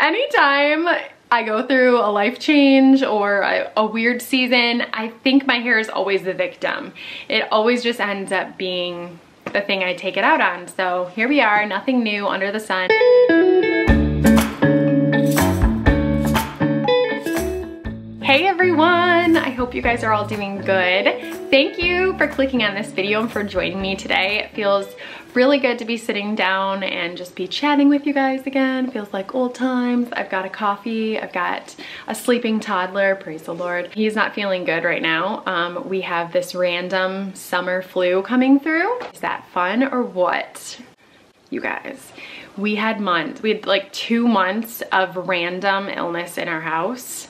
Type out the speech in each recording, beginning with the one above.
Anytime I go through a life change or a weird season, I think my hair is always the victim. It always just ends up being the thing I take it out on. So here we are, nothing new under the sun. Hey everyone, I hope you guys are all doing good. Thank you for clicking on this video and for joining me today. It feels really good to be sitting down and just be chatting with you guys again. It feels like old times. I've got a coffee, I've got a sleeping toddler, praise the Lord. He's not feeling good right now. We have this random summer flu coming through. Is that fun or what? You guys, we had like 2 months of random illness in our house.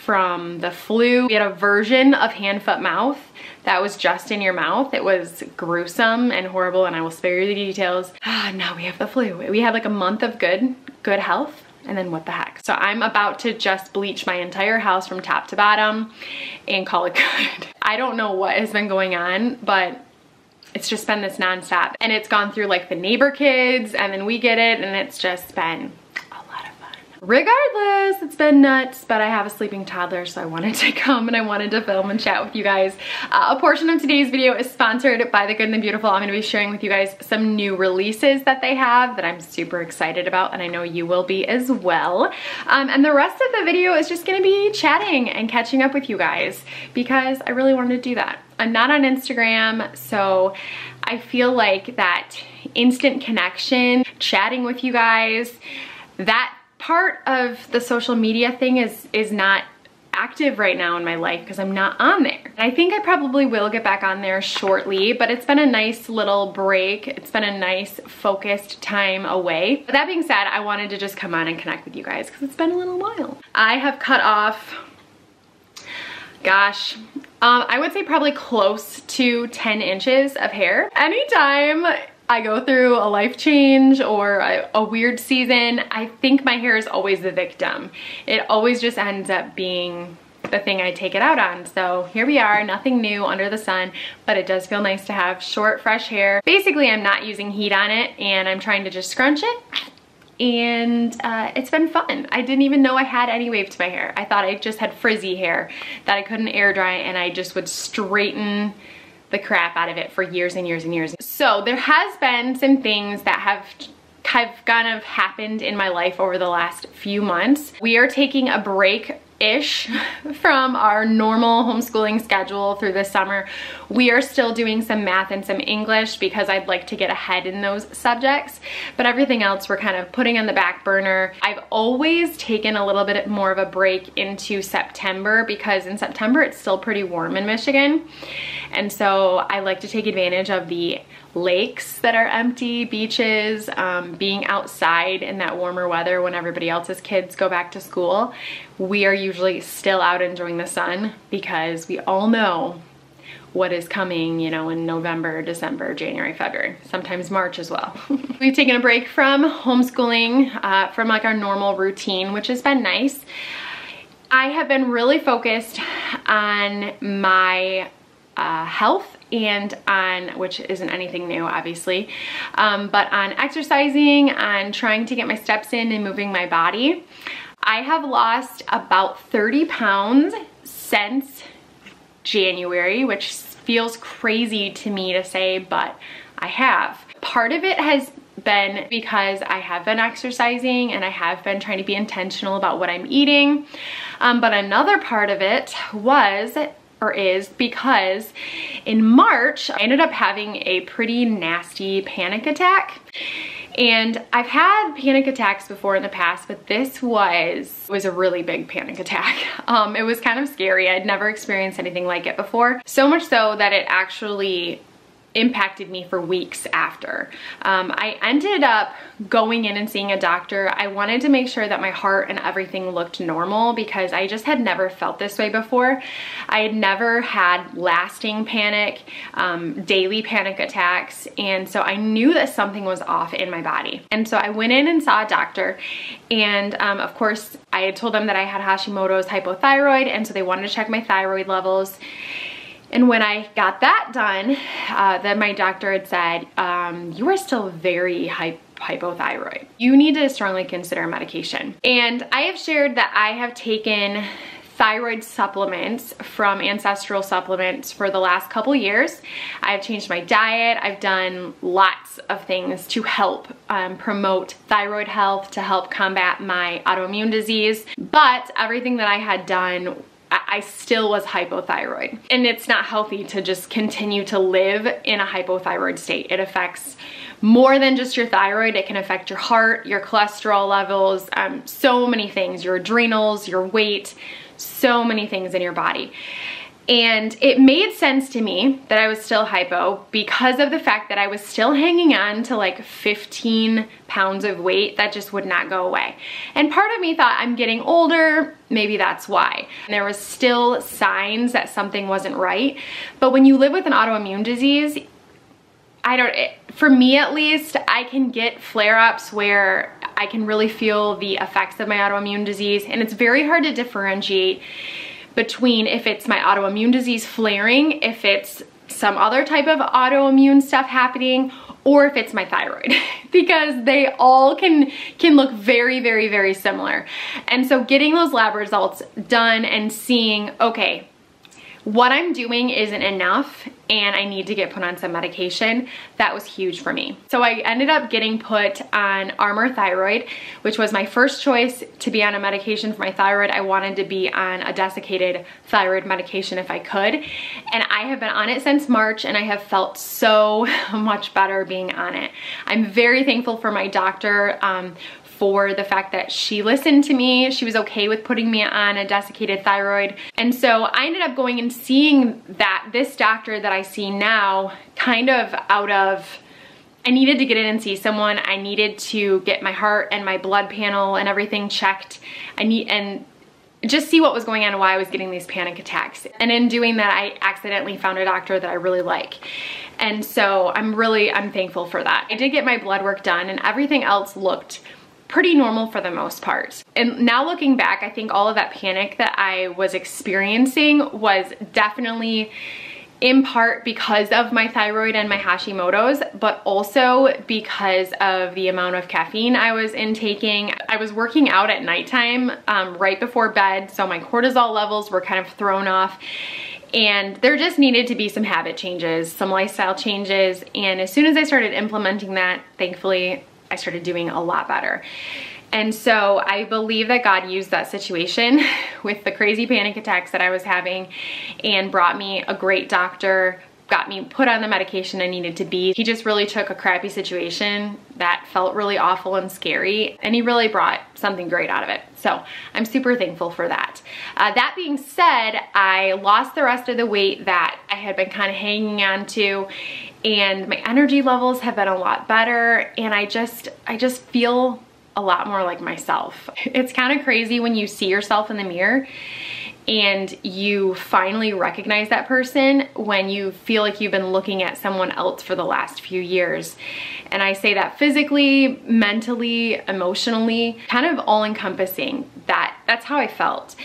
From the flu, we had a version of hand, foot, mouth that was just in your mouth. It was gruesome and horrible, and I will spare you the details. Now we have the flu. We had like a month of good health, and then what the heck. So I'm about to just bleach my entire house from top to bottom and call it good. I don't know what has been going on, but it's just been this nonstop. And it's gone through like the neighbor kids, and then we get it, and it's just been regardless, it's been nuts, but I have a sleeping toddler, so I wanted to come and I wanted to film and chat with you guys. A portion of today's video is sponsored by The Good and the Beautiful. I'm gonna be sharing with you guys some new releases that they have that I'm super excited about, and I know you will be as well. And the rest of the video is just gonna be chatting and catching up with you guys because I really wanted to do that. I'm not on Instagram, so I feel like that instant connection, chatting with you guys, that part of the social media thing is not active right now in my life because I'm not on there. And I think I probably will get back on there shortly, but it's been a nice little break. It's been a nice focused time away. But that being said, I wanted to just come on and connect with you guys because it's been a little while. I have cut off, gosh, I would say probably close to 10 inches of hair. Anytime I go through a life change or a weird season, I think my hair is always the victim. It always just ends up being the thing I take it out on. So here we are, nothing new under the sun, but it does feel nice to have short, fresh hair. Basically, I'm not using heat on it, and I'm trying to just scrunch it, and it's been fun. I didn't even know I had any wave to my hair. I thought I just had frizzy hair that I couldn't air dry, and I just would straighten the crap out of it for years and years and years. So there has been some things that have kind of happened in my life over the last few months. We are taking a break-ish from our normal homeschooling schedule through the summer. We are still doing some math and some English because I'd like to get ahead in those subjects, but everything else we're kind of putting on the back burner. I've always taken a little bit more of a break into September because in September it's still pretty warm in Michigan. And so I like to take advantage of the lakes that are empty, beaches, being outside in that warmer weather when everybody else's kids go back to school. We are usually still out enjoying the sun because we all know what is coming, you know, in November, December, January, February, sometimes March as well. We've taken a break from homeschooling, from like our normal routine, which has been nice. I have been really focused on my health and on, which isn't anything new obviously, but on exercising, on trying to get my steps in and moving my body. I have lost about 30 pounds since January, which feels crazy to me to say, but I have. Part of it has been because I have been exercising and I have been trying to be intentional about what I'm eating, but another part of it is because in March, I ended up having a pretty nasty panic attack. And I've had panic attacks before in the past, but this was a really big panic attack. It was kind of scary. I'd never experienced anything like it before. So much so that it actually impacted me for weeks after. I ended up going in and seeing a doctor. I wanted to make sure that my heart and everything looked normal because I just had never felt this way before. I had never had lasting panic, daily panic attacks, and so I knew that something was off in my body. And so I went in and saw a doctor, and of course I had told them that I had Hashimoto's hypothyroid, and so they wanted to check my thyroid levels. And when I got that done, then my doctor had said, you are still very hypothyroid. You need to strongly consider medication. And I have shared that I have taken thyroid supplements from Ancestral Supplements for the last couple years. I've changed my diet. I've done lots of things to help promote thyroid health, to help combat my autoimmune disease. But everything that I had done, I still was hypothyroid. And it's not healthy to just continue to live in a hypothyroid state. It affects more than just your thyroid. It can affect your heart, your cholesterol levels, so many things, your adrenals, your weight, so many things in your body. And it made sense to me that I was still hypo because of the fact that I was still hanging on to like 15 pounds of weight that just would not go away. And part of me thought, I'm getting older, maybe that's why. There was still signs that something wasn't right. But when you live with an autoimmune disease, for me at least, I can get flare-ups where I can really feel the effects of my autoimmune disease, and it's very hard to differentiate between if it's my autoimmune disease flaring, if it's some other type of autoimmune stuff happening, or if it's my thyroid, because they all can look very, very, very similar. And so getting those lab results done and seeing, okay, what I'm doing isn't enough and I need to get put on some medication, that was huge for me. So I ended up getting put on Armour Thyroid, which was my first choice to be on a medication for my thyroid. I wanted to be on a desiccated thyroid medication if I could. And I have been on it since March and I have felt so much better being on it. I'm very thankful for my doctor, for the fact that she listened to me. She was okay with putting me on a desiccated thyroid. And so I ended up going and seeing this doctor that I see now kind of out of, I needed to get in and see someone. I needed to get my heart and my blood panel and everything checked. And just see what was going on and why I was getting these panic attacks. And in doing that, I accidentally found a doctor that I really like. And so I'm thankful for that. I did get my blood work done and everything else looked pretty normal for the most part. And now looking back, I think all of that panic that I was experiencing was definitely in part because of my thyroid and my Hashimoto's, but also because of the amount of caffeine I was intaking. I was working out at nighttime right before bed, so my cortisol levels were kind of thrown off. And there just needed to be some habit changes, some lifestyle changes. And as soon as I started implementing that, thankfully, I started doing a lot better. And so I believe that God used that situation with the crazy panic attacks that I was having and brought me a great doctor, got me put on the medication I needed to be. He just really took a crappy situation that felt really awful and scary, and he really brought something great out of it. So I'm super thankful for that. That being said, I lost the rest of the weight that I had been kind of hanging on to, and my energy levels have been a lot better, and I just feel a lot more like myself. It's kind of crazy when you see yourself in the mirror and you finally recognize that person when you feel like you've been looking at someone else for the last few years. And I say that physically, mentally, emotionally, kind of all encompassing. That's how I felt.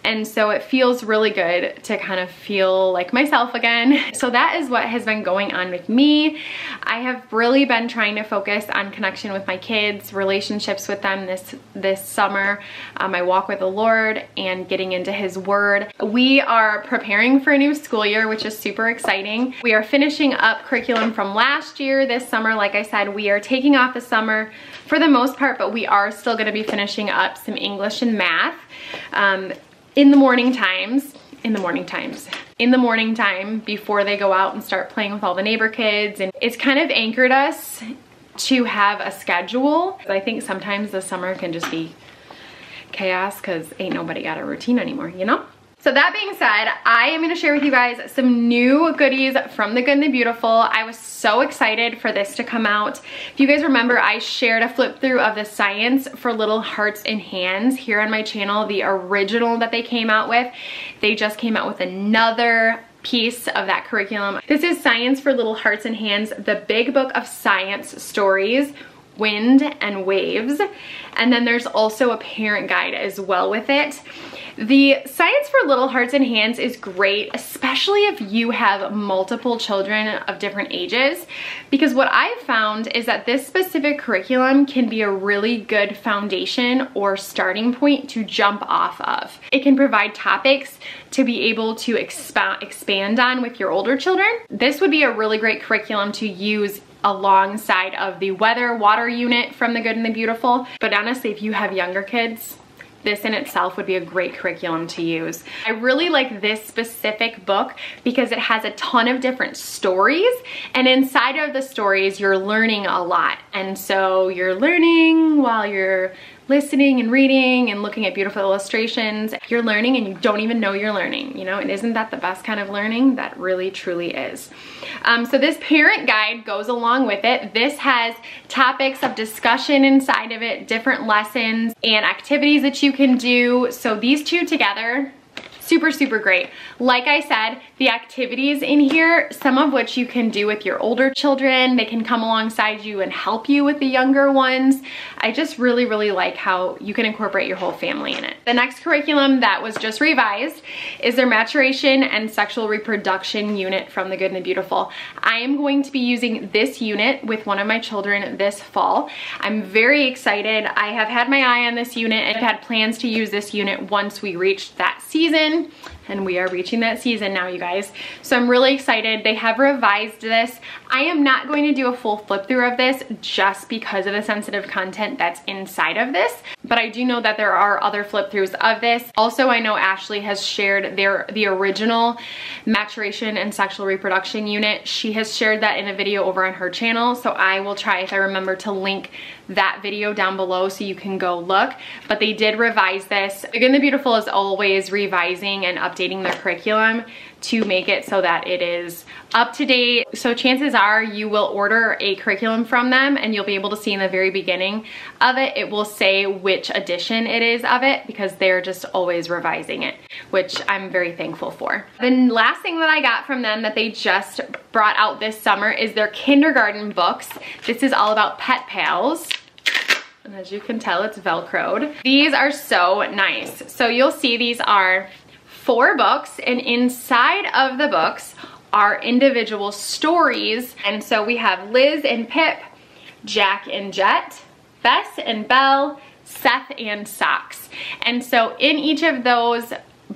And so it feels really good to kind of feel like myself again. So that is what has been going on with me. I have really been trying to focus on connection with my kids, relationships with them this summer, my walk with the Lord and getting into His Word. We are preparing for a new school year, which is super exciting. We are finishing up curriculum from last year this summer. Like I said, we are taking off the summer for the most part, but we are still going to be finishing up some English and math in the morning time before they go out and start playing with all the neighbor kids. And it's kind of anchored us to have a schedule. I think sometimes the summer can just be chaos because ain't nobody got a routine anymore, you know? So that being said, I am gonna share with you guys some new goodies from The Good and the Beautiful. I was so excited for this to come out. If you guys remember, I shared a flip through of the Science for Little Hearts and Hands here on my channel, the original that they came out with. They just came out with another piece of that curriculum. This is Science for Little Hearts and Hands, the Big Book of Science Stories, Wind and Waves. And then there's also a parent guide as well with it. The Science for Little Hearts and Hands is great, especially if you have multiple children of different ages, because what I've found is that this specific curriculum can be a really good foundation or starting point to jump off of. It can provide topics to be able to expand on with your older children. This would be a really great curriculum to use alongside of the weather water unit from The Good and the Beautiful. But honestly, if you have younger kids, this in itself would be a great curriculum to use. I really like this specific book because it has a ton of different stories, and inside of the stories you're learning a lot. And so you're learning while you're listening and reading and looking at beautiful illustrations. You're learning and you don't even know you're learning, you know, and isn't that the best kind of learning? That really truly is. So this parent guide goes along with it. This has topics of discussion inside of it, different lessons and activities that you can do. So these two together, super, super great. Like I said, the activities in here, some of which you can do with your older children, they can come alongside you and help you with the younger ones. I just really, really like how you can incorporate your whole family in it. The next curriculum that was just revised is their Maturation and Sexual Reproduction unit from The Good and the Beautiful. I am going to be using this unit with one of my children this fall. I'm very excited. I have had my eye on this unit and I've had plans to use this unit once we reach that season. And we are reaching that season now, you guys. So I'm really excited. They have revised this. I am not going to do a full flip through of this just because of the sensitive content that's inside of this, but I do know that there are other flip throughs of this. Also, I know Ashley has shared the original Maturation and Sexual Reproduction unit. She has shared that in a video over on her channel, so I will try, if I remember, to link that video down below so you can go look. But they did revise this. The Good and the Beautiful is always revising and updating their curriculum to make it so that it is up to date. So chances are you will order a curriculum from them and you'll be able to see in the very beginning of it, it will say which edition it is of it, because they're just always revising it, which I'm very thankful for. The last thing that I got from them that they just brought out this summer is their kindergarten books. This is all about pet pals. And as you can tell, it's Velcroed. These are so nice. So you'll see these are 4 books, and inside of the books are individual stories. And so we have Liz and Pip, Jack and Jet, Bess and Belle, Seth and Socks. And so in each of those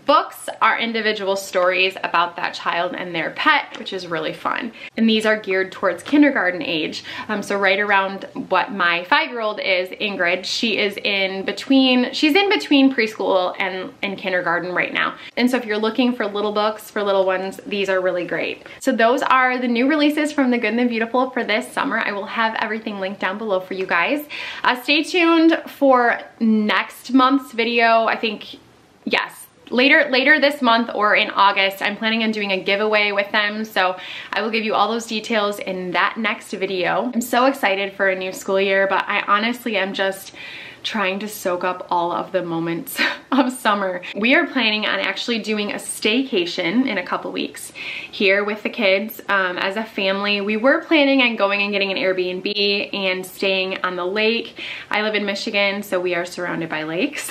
books are individual stories about that child and their pet, which is really fun. And these are geared towards kindergarten age. So right around what my 5-year-old is, Ingrid, she's in between preschool and kindergarten right now. And so if you're looking for little books for little ones, these are really great. So those are the new releases from The Good and the Beautiful for this summer. I will have everything linked down below for you guys. Stay tuned for next month's video. I think, yes, later this month or in August, I'm planning on doing a giveaway with them, so I will give you all those details in that next video. I'm so excited for a new school year, but I honestly am just trying to soak up all of the moments of summer. We are planning on actually doing a staycation in a couple weeks here with the kids as a family. We were planning on going and getting an Airbnb and staying on the lake. I live in Michigan, so we are surrounded by lakes.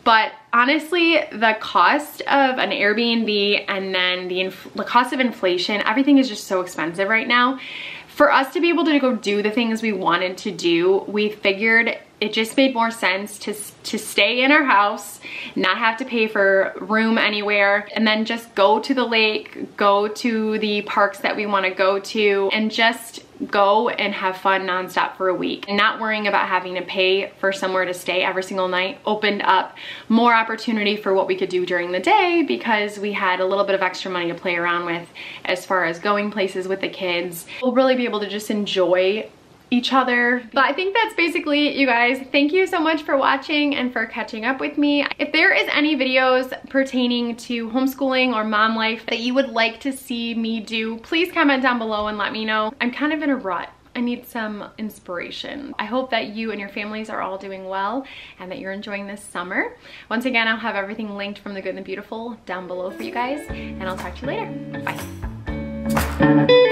But honestly, the cost of an Airbnb and then the cost of inflation, everything is just so expensive right now. For us to be able to go do the things we wanted to do, we figured it just made more sense to stay in our house, not have to pay for room anywhere, and then just go to the lake, go to the parks that we want to go to, and just go and have fun nonstop for a week. And not worrying about having to pay for somewhere to stay every single night opened up more opportunity for what we could do during the day, because we had a little bit of extra money to play around with as far as going places with the kids. We'll really be able to just enjoy each other. But I think that's basically it, you guys. Thank you so much for watching and for catching up with me. If there is any videos pertaining to homeschooling or mom life that you would like to see me do, please comment down below and let me know. I'm kind of in a rut. I need some inspiration. I hope that you and your families are all doing well and that you're enjoying this summer. Once again, I'll have everything linked from The Good and the Beautiful down below for you guys, and I'll talk to you later. Bye.